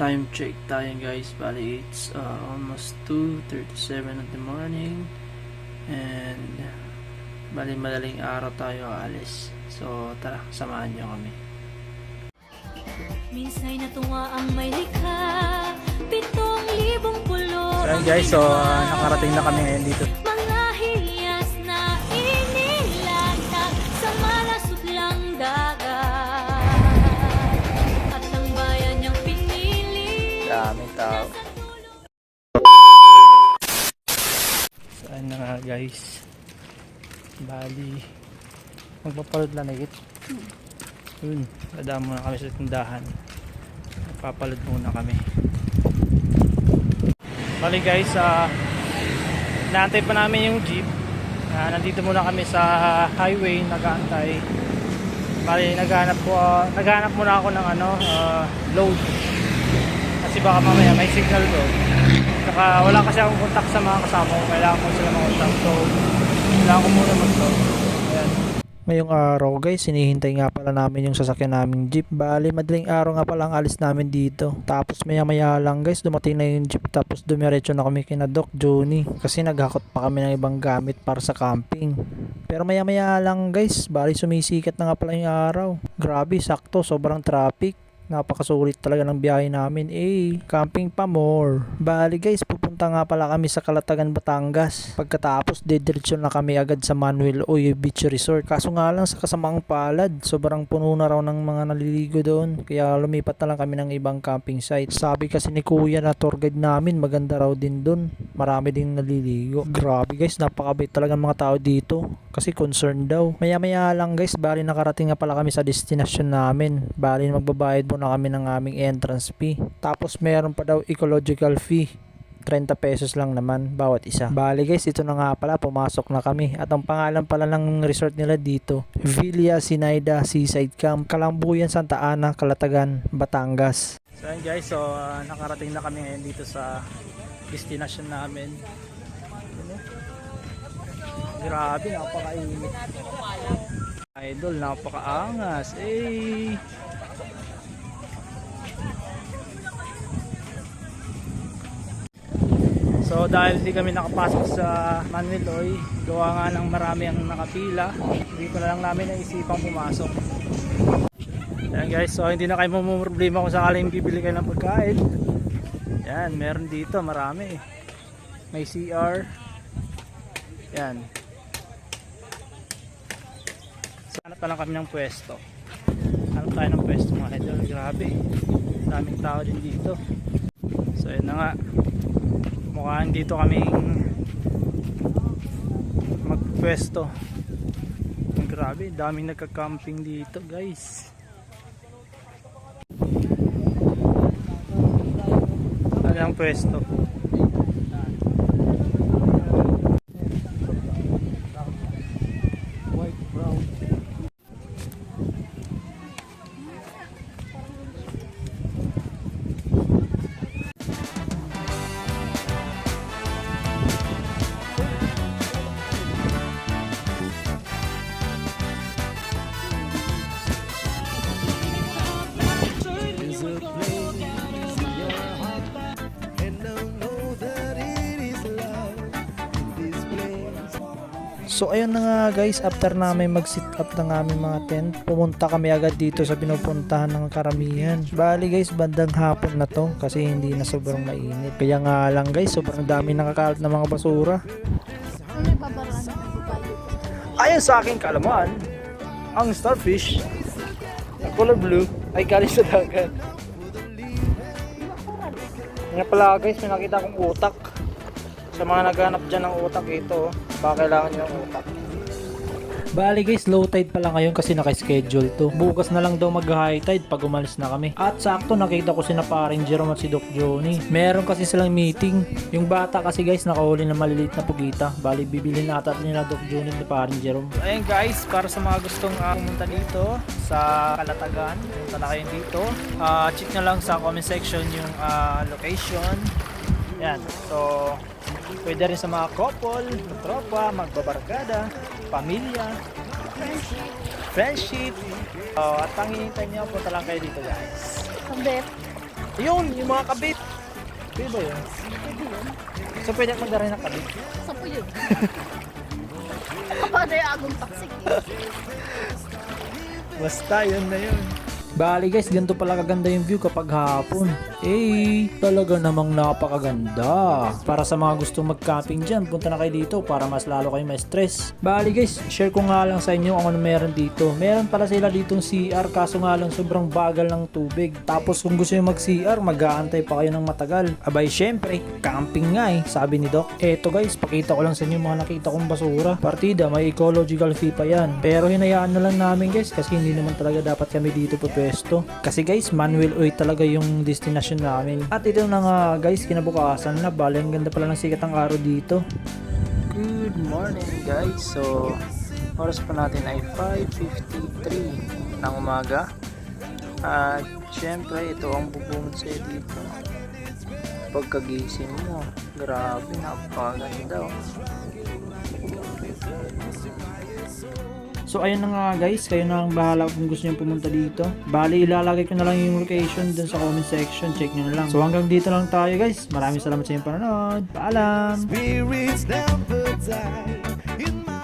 time check tayo guys. Bali it's almost 2:37 in the morning. And bali madaling araw tayo alis. So tara, samahan nyo kami. Minsa'y natuwa ang may likha, 7,000 pulo. So yun guys, so nakarating na kami ngayon dito. Mga hiyas na inilatag sa malasutlang dagat. At ang bayan niyang pinili. Daming tao. So ayun na nga guys. Bali magpapalod lang na higit. Yun, dadaan muna kami sa tindahan. Papalod muna kami. Bali guys, naantay pa namin yung jeep. Nandito muna kami sa highway, nag-aantay. Bali naghanap muna ako ng load. Kasi baka mamaya may signal doon. Saka wala kasi akong contact sa mga kasama ko. Kailangan ko sila mag-contact. So kailangan ko muna mag-load. Ayan. Ngayong araw guys, hinihintay nga pala namin yung sasakyan naming jeep. Bali madaling araw nga pala ang alis namin dito. Tapos maya maya lang guys, dumating na yung jeep. Tapos dumiretso na kami kina Doc Johnny. Kasi naghakot pa kami ng ibang gamit para sa camping. Pero maya maya lang guys, bali sumisikat na nga pala yung araw. Grabe, sakto, sobrang traffic. Napakasulit talaga ng biyahe namin. Camping pa more. Bali guys, pupunta nga pala kami sa Calatagan, Batangas. Pagkatapos, didiretso na kami agad sa Manuel Oye Beach Resort. Kaso nga lang sa kasamaang palad, sobrang puno na raw ng mga naliligo doon. Kaya lumipat na lang kami ng ibang camping site. Sabi kasi ni Kuya na tour guide namin, maganda raw din doon. Marami ding naliligo. Grabe guys, napakabait talaga ng mga tao dito. Kasi concerned daw. Maya maya lang guys, bali nakarating nga pala kami sa destination namin. Bali magbabayad muna kami ng aming entrance fee. Tapos meron pa daw ecological fee. 30 pesos lang naman bawat isa. Bali guys, ito na nga pala, pumasok na kami. At ang pangalan pala ng resort nila dito, Villa Sinaida Seaside Camp, Kalambuyan, Santa Ana, Calatagan, Batangas. So yan guys, so nakarating na kami ngayon dito sa destination namin. Grabe, napakainit. Idol, napakaangas. So dahil hindi kami nakapasok sa Manuel Oye, gawa nga ng marami ang nakapila, hindi ko na lang namin naisipang pumasok. Ayan guys, so hindi na kayo problema kung sakaling bibili kayo ng pagkain. Yan, meron dito, marami. May CR. Yan. So, hanap pa lang kami ng pwesto. Hanap tayo ng pwesto mga idol. Grabe, daming tao din dito. So yun na nga, mukhang dito kaming magpwesto. Grabe, daming nagka-camping dito guys. Ano ang pwesto? So ayun na nga guys, after namin mag-sit up ng aming mga tent, pumunta kami agad dito sa pinupuntahan ng karamihan. Bali guys, bandang hapon na to kasi hindi na sobrang mainit. Kaya nga lang guys, sobrang dami nakakalat na mga basura. Ayon sa aking kaalaman, ang starfish na color blue ay galing sa dagat. Nga pala guys, may nakita akong utak. Sa mga naghanap dyan ng utak, ito baka kailangan nyo ng utak. Bali guys, low tide pa lang ngayon kasi naka-schedule to. Bukas na lang daw mag-high tide pag umalis na kami. At sakto nakita ko sina paring Jerome at si Doc Johnny. Meron kasi silang meeting. Yung bata kasi guys nakahuli na maliliit na pugita. Bali bibilhin nata nila Doc Johnny at paring Jerome. Ayun guys, para sa mga gustong pumunta dito sa Calatagan, punta na kayo dito. Check na lang sa comment section yung location. Yan, so pwede rin sa mga couple, tropa, magbabarkada, pamilya, friendship. At ang hinihintay niyo, punta lang kayo dito guys. Ayun, yung mga kabit. Pwede ba yun? Pwede yun. So pwede magdaray ng kabit. Saan po yun? Paano yung agong taksik eh? Basta yun na yun. Bali guys, ganito pala kaganda yung view kapag hapon. Talaga namang napakaganda. Para sa mga gustong mag-camping dyan, punta na kayo dito para mas lalo kayo ma-stress. Bali guys, share ko nga lang sa inyo kung ano meron dito. Meron pala sila ditong CR, kaso nga lang sobrang bagal ng tubig. Tapos kung gusto nyo mag-CR, mag-aantay pa kayo ng matagal. Abay syempre, camping nga sabi ni Doc. Eto guys, pakita ko lang sa inyo yung mga nakita kong basura. Partida, may ecological fee pa yan. Pero hinayaan na lang namin guys, kasi hindi naman talaga dapat kami dito pwesto. Kasi guys, Manuel Oy talaga yung destination namin. At ito na nga guys, kinabukasan na. Bali, ang ganda pala ng sikat ng araw dito. Good morning guys. So, oras pa natin ay 5:53 ng umaga. At syempre, ito ang bubungad sa'yo dito. Pagkagising mo, grabe, napakaganda oh. So ayun na nga guys, kayo na ang bahala kung gusto nyo pumunta dito. Bali, ilalagay ko na lang yung location dun sa comment section, check nyo na lang. So hanggang dito lang tayo guys, maraming salamat sa inyong panonood. Paalam! Spirits never die in my